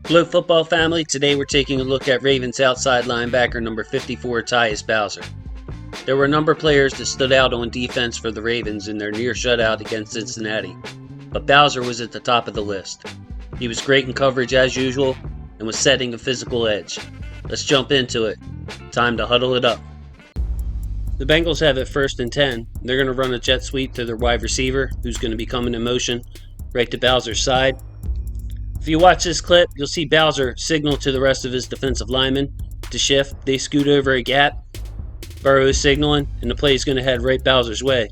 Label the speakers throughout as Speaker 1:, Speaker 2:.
Speaker 1: Hello football family, today we're taking a look at Ravens outside linebacker number 54 Tyus Bowser. There were a number of players that stood out on defense for the Ravens in their near shutout against Cincinnati, but Bowser was at the top of the list. He was great in coverage as usual and was setting a physical edge. Let's jump into it. Time to huddle it up. The Bengals have it 1st and 10. They're going to run a jet sweep to their wide receiver, who's going to be coming in motion right to Bowser's side. If you watch this clip, you'll see Bowser signal to the rest of his defensive linemen to shift. They scoot over a gap. Burrow is signaling, and the play is going to head right Bowser's way.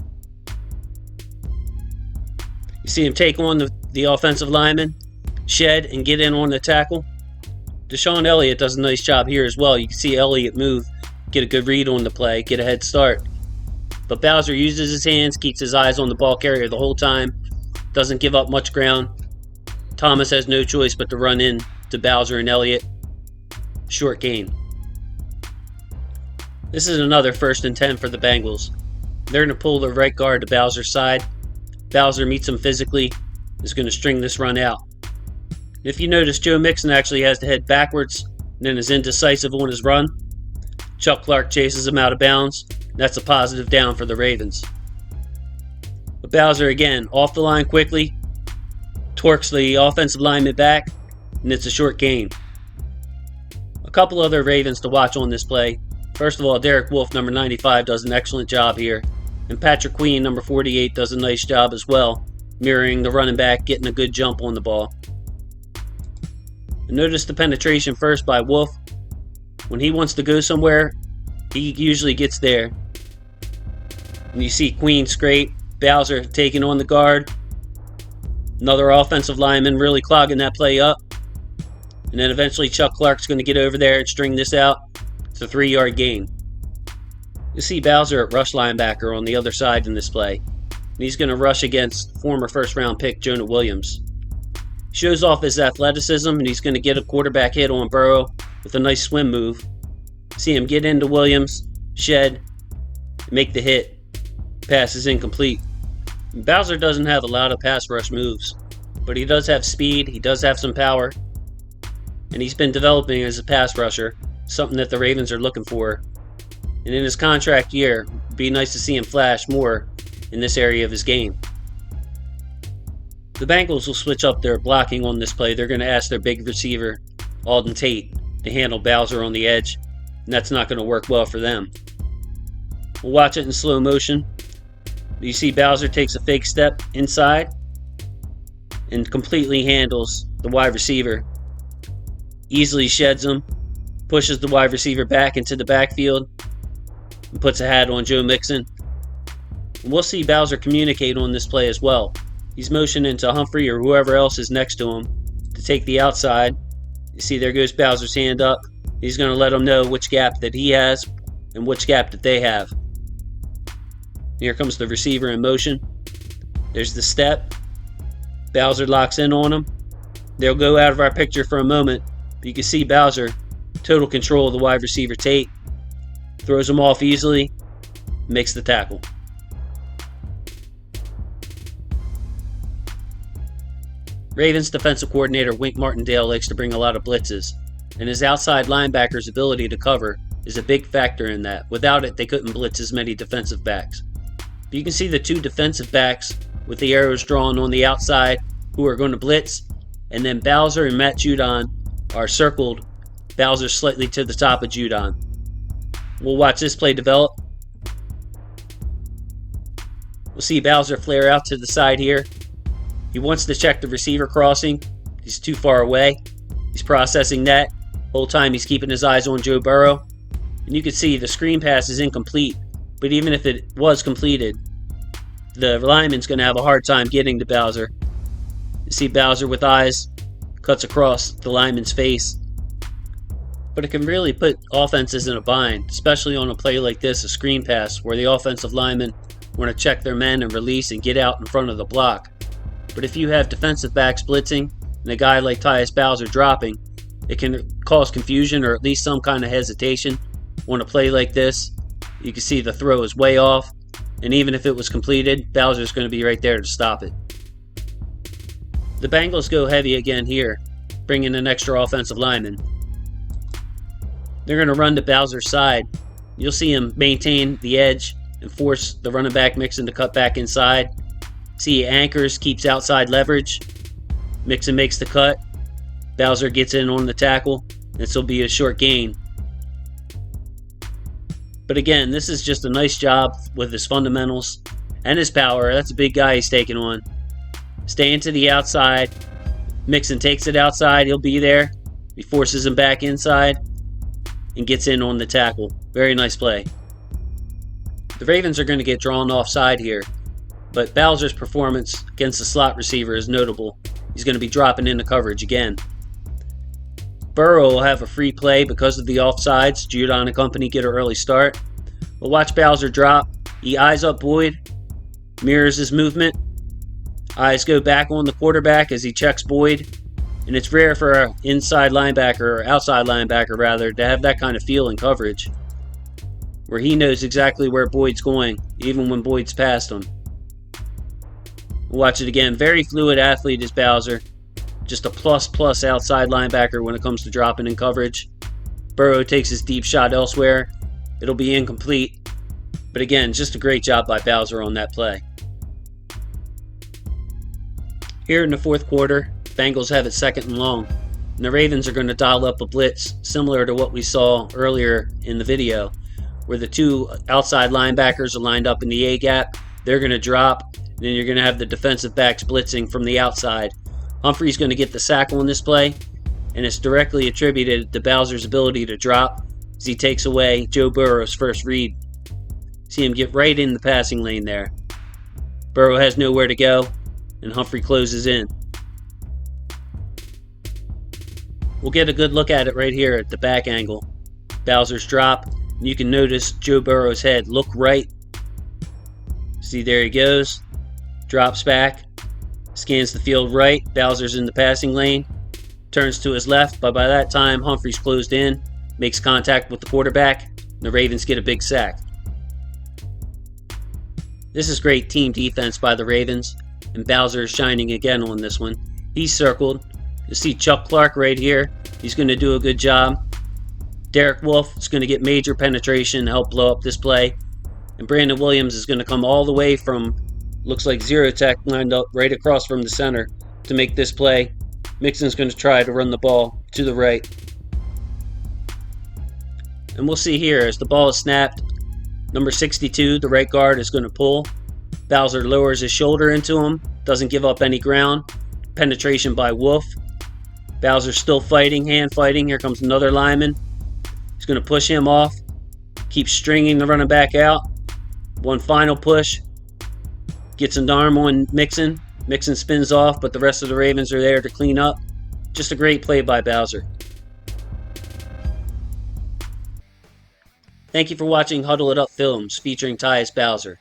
Speaker 1: You see him take on the offensive lineman, shed, and get in on the tackle. Deshaun Elliott does a nice job here as well. You can see Elliott move, get a good read on the play, get a head start. But Bowser uses his hands, keeps his eyes on the ball carrier the whole time, doesn't give up much ground. Thomas has no choice but to run in to Bowser and Elliott. Short gain. This is another 1st and 10 for the Bengals. They're going to pull the right guard to Bowser's side. Bowser meets him physically, is going to string this run out. If you notice, Joe Mixon actually has to head backwards and then is indecisive on his run. Chuck Clark chases him out of bounds. That's a positive down for the Ravens. But Bowser again, off the line quickly, torques the offensive lineman back, and it's a short gain. A couple other Ravens to watch on this play. First of all, Derek Wolfe, number 95, does an excellent job here. And Patrick Queen, number 48, does a nice job as well, mirroring the running back, getting a good jump on the ball. And notice the penetration first by Wolfe. When he wants to go somewhere, he usually gets there. And you see Queen straight, Bowser taking on the guard. Another offensive lineman really clogging that play up. And then eventually Chuck Clark's going to get over there and string this out. It's a 3-yard gain. You see Bowser at rush linebacker on the other side in this play. And he's going to rush against former first-round pick Jonah Williams. He shows off his athleticism, and he's going to get a quarterback hit on Burrow with a nice swim move. See him get into Williams, shed, make the hit. Pass is incomplete. Bowser doesn't have a lot of pass rush moves, but he does have speed, he does have some power, and he's been developing as a pass rusher, something that the Ravens are looking for. And in his contract year, it'd be nice to see him flash more in this area of his game. The Bengals will switch up their blocking on this play. They're going to ask their big receiver, Alden Tate, to handle Bowser on the edge, and that's not going to work well for them. We'll watch it in slow motion. You see Bowser takes a fake step inside and completely handles the wide receiver. Easily sheds him, pushes the wide receiver back into the backfield, and puts a hat on Joe Mixon. And we'll see Bowser communicate on this play as well. He's motioning to Humphrey or whoever else is next to him to take the outside. You see there goes Bowser's hand up. He's going to let them know which gap that he has and which gap that they have. Here comes the receiver in motion. There's the step. Bowser locks in on him. They'll go out of our picture for a moment, but you can see Bowser, total control of the wide receiver Tate, throws him off easily, makes the tackle. Ravens defensive coordinator Wink Martindale likes to bring a lot of blitzes, and his outside linebacker's ability to cover is a big factor in that. Without it, they couldn't blitz as many defensive backs. But you can see the two defensive backs with the arrows drawn on the outside who are going to blitz, and then Bowser and Matt Judon are circled. Bowser slightly to the top of Judon. We'll watch this play develop. We'll see Bowser flare out to the side here. He wants to check the receiver crossing. He's too far away. He's processing that. Whole time he's keeping his eyes on Joe Burrow. And you can see the screen pass is incomplete. But even if it was completed, the lineman's going to have a hard time getting to Bowser. You see Bowser with eyes, cuts across the lineman's face. But it can really put offenses in a bind, especially on a play like this, a screen pass, where the offensive linemen want to check their men and release and get out in front of the block. But if you have defensive backs blitzing and a guy like Tyus Bowser dropping, it can cause confusion or at least some kind of hesitation on a play like this. You can see the throw is way off, and even if it was completed, Bowser's going to be right there to stop it. The Bengals go heavy again here. bring in an extra offensive lineman. They're going to run to Bowser's side. You'll see him maintain the edge and force the running back Mixon to cut back inside. See, he anchors, keeps outside leverage. Mixon makes the cut. Bowser gets in on the tackle. This will be a short gain. But again, this is just a nice job with his fundamentals and his power. That's a big guy he's taking on. Staying to the outside. Mixon takes it outside. He'll be there. He forces him back inside and gets in on the tackle. Very nice play. The Ravens are going to get drawn offside here, but Bowser's performance against the slot receiver is notable. He's going to be dropping into coverage again. Burrow will have a free play because of the offsides. Judon and company get an early start. But watch Bowser drop. He eyes up Boyd, mirrors his movement. Eyes go back on the quarterback as he checks Boyd. And it's rare for an inside linebacker, or outside linebacker rather, to have that kind of feel in coverage, where he knows exactly where Boyd's going, even when Boyd's past him. Watch it again. Very fluid athlete is Bowser. Just a plus outside linebacker when it comes to dropping in coverage. Burrow takes his deep shot elsewhere. It'll be incomplete. But again, just a great job by Bowser on that play. Here in the fourth quarter, Bengals have it 2nd and long. And the Ravens are going to dial up a blitz similar to what we saw earlier in the video, where the two outside linebackers are lined up in the A-gap. They're going to drop. And then you're going to have the defensive backs blitzing from the outside. Humphrey's going to get the sack on this play, and it's directly attributed to Bowser's ability to drop as he takes away Joe Burrow's first read. See him get right in the passing lane there. Burrow has nowhere to go, and Humphrey closes in. We'll get a good look at it right here at the back angle. Bowser's drop, and you can notice Joe Burrow's head look right. See, there he goes. Drops back. Scans the field right. Bowser's in the passing lane. Turns to his left, but by that time, Humphrey's closed in. Makes contact with the quarterback. And the Ravens get a big sack. This is great team defense by the Ravens. And Bowser is shining again on this one. He's circled. You see Chuck Clark right here. He's going to do a good job. Derek Wolfe is going to get major penetration to help blow up this play. And Brandon Williams is going to come all the way from, looks like zero tech, lined up right across from the center to make this play. Mixon's going to try to run the ball to the right. And we'll see here as the ball is snapped. Number 62, the right guard, is going to pull. Bowser lowers his shoulder into him. Doesn't give up any ground. Penetration by Wolf. Bowser's still fighting, hand fighting. Here comes another lineman. He's going to push him off. Keeps stringing the running back out. One final push. Gets an arm on Mixon. Mixon spins off, but the rest of the Ravens are there to clean up. Just a great play by Bowser. Thank you for watching Huddle It Up Films featuring Tyus Bowser.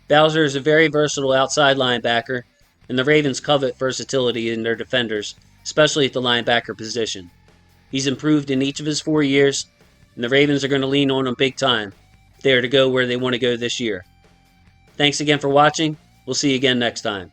Speaker 1: Bowser is a very versatile outside linebacker, and the Ravens covet versatility in their defenders, especially at the linebacker position. He's improved in each of his 4 years, and the Ravens are going to lean on him big time. They are to go where they want to go this year. Thanks again for watching. We'll see you again next time.